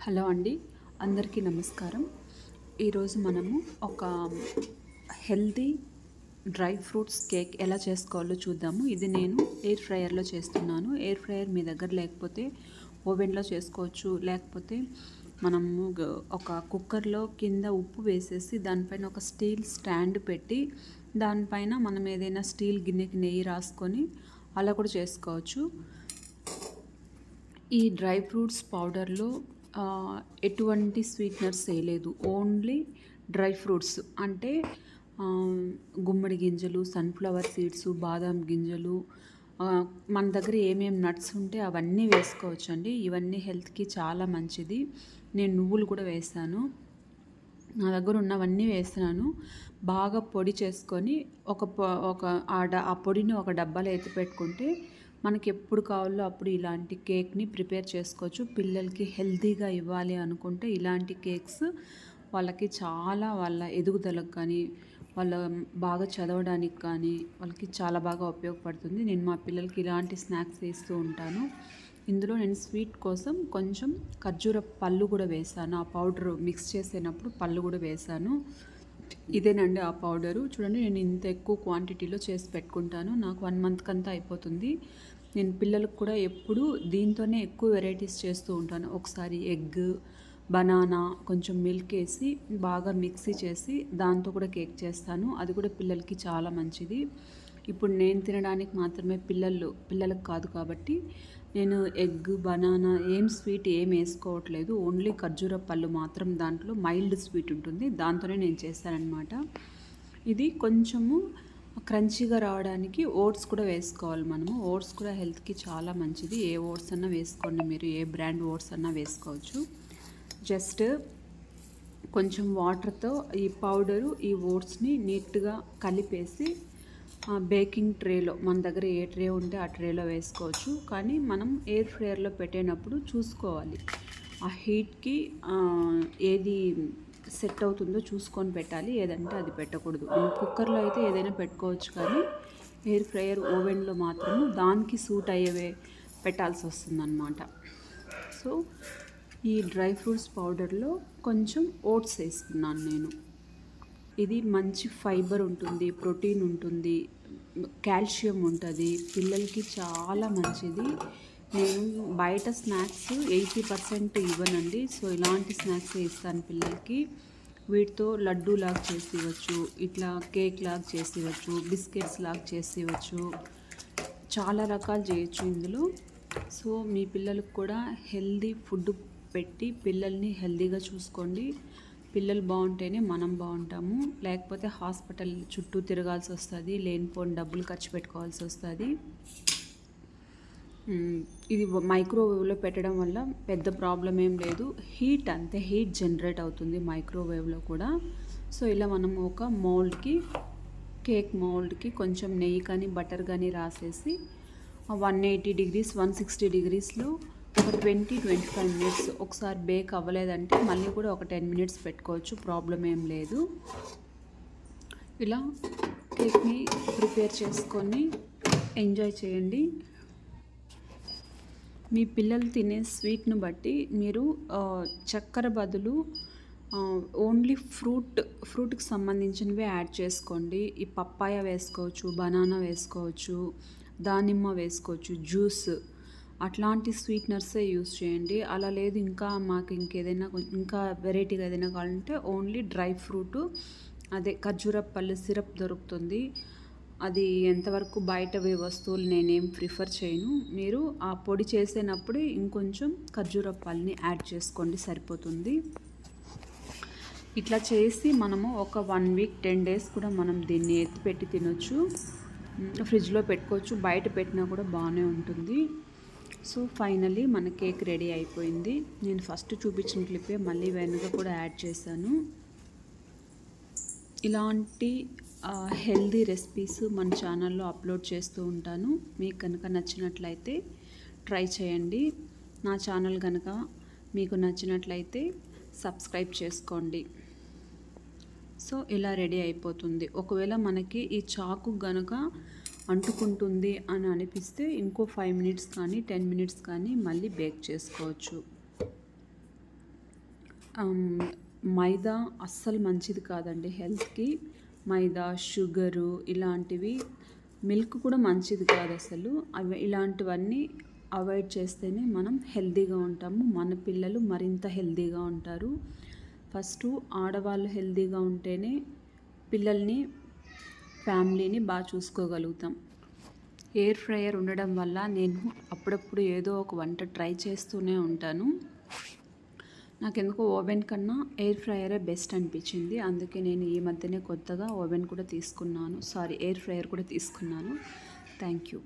Hello అండి, అందరికీ నమస్కారం. ఈరోజు మనము ఒక హెల్తీ డ్రై ఫ్రూట్స్ కేక్ ఎలా చేసుకోవాలో చూద్దాము. ఇది నేను ఎయిర్ ఫ్రైయర్లో చేస్తున్నాను. ఎయిర్ ఫ్రైయర్ మీ దగ్గర లేకపోతే ఓవెన్లో చేసుకోవచ్చు. లేకపోతే మనము ఒక కుక్కర్లో కింద ఉప్పు వేసేసి దానిపైన ఒక స్టీల్ స్టాండ్ పెట్టి దానిపైన మనం ఏదైనా స్టీల్ గిన్నెకి నెయ్యి రాసుకొని అలా కూడా చేసుకోవచ్చు. ఈ డ్రై ఫ్రూట్స్ పౌడర్లో ఎటువంటి స్వీట్నర్స్ వేయలేదు. ఓన్లీ డ్రై ఫ్రూట్స్ అంటే గుమ్మడి గింజలు, సన్ఫ్లవర్ సీడ్స్, బాదాం గింజలు, మన దగ్గర ఏమేమి నట్స్ ఉంటే అవన్నీ వేసుకోవచ్చండి. ఇవన్నీ హెల్త్కి చాలా మంచిది. నేను నువ్వులు కూడా వేసాను. నా దగ్గర ఉన్నవన్నీ వేస్తున్నాను. బాగా పొడి చేసుకొని ఆ పొడిని ఒక డబ్బాలో ఎత్తి పెట్టుకుంటే మనకి ఎప్పుడు కావాలో అప్పుడు ఇలాంటి కేక్ని ప్రిపేర్ చేసుకోవచ్చు. పిల్లలకి హెల్తీగా ఇవ్వాలి అనుకుంటే ఇలాంటి కేక్స్ వాళ్ళకి చాలా వాళ్ళ ఎదుగుదలకు కానీ వాళ్ళ బాగా చదవడానికి కానీ వాళ్ళకి చాలా బాగా ఉపయోగపడుతుంది. నేను మా పిల్లలకి ఇలాంటి స్నాక్స్ వేస్తూ ఉంటాను. ఇందులో నేను స్వీట్ కోసం కొంచెం ఖర్జూర పళ్ళు కూడా వేసాను. ఆ పౌడర్ మిక్స్ చేసేటప్పుడు పళ్ళు కూడా వేసాను. ఇదేనండి ఆ పౌడరు. చూడండి, నేను ఇంత ఎక్కువ క్వాంటిటీలో చేసి పెట్టుకుంటాను. నాకు 1 మంత్కి అంతా అయిపోతుంది. నేను పిల్లలకు కూడా ఎప్పుడు దీంతోనే ఎక్కువ వెరైటీస్ చేస్తూ ఉంటాను. ఒకసారి ఎగ్, బనానా, కొంచెం మిల్క్ వేసి బాగా మిక్సీ చేసి దాంతో కూడా కేక్ చేస్తాను. అది కూడా పిల్లలకి చాలా మంచిది. ఇప్పుడు నేను తినడానికి మాత్రమే పిల్లలకు కాదు కాబట్టి నేను ఎగ్, బనానా స్వీట్ వేసుకోవట్లేదు. ఓన్లీ ఖర్జూర పళ్ళు మాత్రం దాంట్లో మైల్డ్ స్వీట్ ఉంటుంది, దాంతోనే నేను చేస్తానన్నమాట. ఇది కొంచెము క్రంచీగా రావడానికి ఓట్స్ కూడా వేసుకోవాలి మనము. ఓట్స్ కూడా హెల్త్కి చాలా మంచిది. ఏ ఓట్స్ అన్నా వేసుకోండి, మీరు ఏ బ్రాండ్ ఓట్స్ అన్నా వేసుకోవచ్చు. జస్ట్ కొంచెం వాటర్తో ఈ పౌడరు, ఈ ఓట్స్ని నీట్గా కలిపేసి బేకింగ్ ట్రేలో, మన దగ్గర ఏ ట్రే ఉంటే ఆ ట్రేలో వేసుకోవచ్చు. కానీ మనం ఎయిర్ ఫ్రైయర్లో పెట్టేటప్పుడు చూసుకోవాలి, ఆ హీట్కి ఏది సెట్ అవుతుందో చూసుకొని పెట్టాలి. ఏదంటే అది పెట్టకూడదు. కుక్కర్లో అయితే ఏదైనా పెట్టుకోవచ్చు, కానీ ఎయిర్ ఫ్రైయర్ ఓవెన్లో మాత్రము దానికి సూట్ అయ్యేవే పెట్టాల్సి వస్తుందన్నమాట. సో ఈ డ్రై ఫ్రూట్స్ పౌడర్లో కొంచెం ఓట్స్ వేసుకున్నాను నేను. ఇది మంచి ఫైబర్ ఉంటుంది, ప్రోటీన్ ఉంటుంది, కాల్షియం ఉంటుంది, పిల్లలకి చాలా మంచిది. నేను బయట స్నాక్స్ 80% ఇవ్వనండి. సో ఇలాంటి స్నాక్స్ ఇస్తాను పిల్లలకి. వీటితో లడ్డూ లాగా చేసి ఇవ్వచ్చు, ఇట్లా కేక్ లాగా చేసి ఇవ్వచ్చు, బిస్కెట్స్ లాగా చేసి ఇవ్వచ్చు, చాలా రకాలు చేయొచ్చు ఇందులో. సో మీ పిల్లలకు కూడా హెల్దీ ఫుడ్ పెట్టి పిల్లల్ని హెల్దీగా చూసుకోండి. పిల్లలు బాగుంటేనే మనం బాగుంటాము. లేకపోతే హాస్పిటల్ చుట్టూ తిరగాల్సి వస్తుంది, లేనిపోని డబ్బులు ఖర్చు పెట్టుకోవాల్సి వస్తుంది. ఇది మైక్రోవేవ్లో పెట్టడం వల్ల పెద్ద ప్రాబ్లం ఏం లేదు. హీట్ జనరేట్ అవుతుంది మైక్రోవేవ్లో కూడా. సో ఇలా మనం ఒక కేక్ మౌల్డ్కి కొంచెం నెయ్యి కానీ బటర్ కానీ రాసేసి 180 డిగ్రీస్ 160 డిగ్రీస్లో ఒక 20-25 మినిట్స్, ఒకసారి బేక్ అవ్వలేదంటే మళ్ళీ కూడా ఒక 10 మినిట్స్ పెట్టుకోవచ్చు, ప్రాబ్లం ఏం లేదు. ఇలా కేక్ని ప్రిపేర్ చేసుకొని ఎంజాయ్ చేయండి. మీ పిల్లలు తినే స్వీట్ను బట్టి మీరు చక్కెర బదులు ఓన్లీ ఫ్రూట్కి సంబంధించినవి యాడ్ చేసుకోండి. ఈ పప్పాయ వేసుకోవచ్చు, బనానా వేసుకోవచ్చు, దానిమ్మ వేసుకోవచ్చు, జ్యూస్, అట్లాంటి స్వీట్నర్సే యూస్ చేయండి. అలా లేదు ఇంకా మాకు ఇంకా వెరైటీగా ఏదైనా కావాలంటే ఓన్లీ డ్రై ఫ్రూట్, అదే ఖర్జూర పళ్ళు సిరప్ దొరుకుతుంది. అది ఎంతవరకు బయటవి వస్తువులు నేనేం ప్రిఫర్ చేయను. మీరు ఆ పొడి చేసేటప్పుడు ఇంకొంచెం ఖర్జూర పళ్ళని యాడ్ చేసుకోండి, సరిపోతుంది. ఇట్లా చేసి మనము ఒక 1 వీక్ 10 డేస్ కూడా మనం దీన్ని ఎత్తిపెట్టి తినొచ్చు, ఫ్రిడ్జ్లో పెట్టుకోవచ్చు. బయట పెట్టినా కూడా బాగానే ఉంటుంది. సో ఫైనల్లీ మన కేక్ రెడీ అయిపోయింది. నేను ఫస్ట్ చూపించిన క్లిప్పే మళ్ళీ వెనుక కూడా యాడ్ చేశాను. ఇలాంటి హెల్దీ రెసిపీస్ మన ఛానల్లో అప్లోడ్ చేస్తూ ఉంటాను. మీకు కనుక నచ్చినట్లయితే ట్రై చేయండి. నా ఛానల్ కనుక మీకు నచ్చినట్లయితే సబ్స్క్రైబ్ చేసుకోండి. సో ఇలా రెడీ అయిపోతుంది. ఒకవేళ మనకి ఈ చాకు గనుక అంటుకుంటుంది అని అనిపిస్తే ఇంకో 5 మినిట్స్ కానీ 10 మినిట్స్ కానీ మళ్ళీ బేక్ చేసుకోవచ్చు. ఆహ్, మైదా అస్సలు మంచిది కాదండి హెల్త్‌కి. మైదా, షుగరు ఇలాంటివి, మిల్క్ కూడా మంచిది కాదసలు. ఇలాంటివన్నీ అవాయిడ్ చేస్తేనే మనం హెల్తీగా ఉంటాము. మన పిల్లలు మరింత హెల్తీగా ఉంటారు. ఫస్టు ఆడవాళ్ళు హెల్తీగా ఉంటేనే పిల్లల్ని, ఫ్యామిలీని చూసుకోగలుగుతాం. ఎయిర్ ఫ్రైయర్ ఉండడం వల్ల నేను అప్పుడప్పుడు ఏదో ఒక వంట ట్రై చేస్తూనే ఉంటాను. నాకెందుకో ఓవెన్ కన్నా ఎయిర్ ఫ్రైయరే బెస్ట్ అనిపించింది. అందుకే నేను ఈ మధ్యనే కొత్తగా ఓవెన్ కూడా తీసుకున్నాను. ఎయిర్ ఫ్రైయర్ కూడా తీసుకున్నాను. Thank you.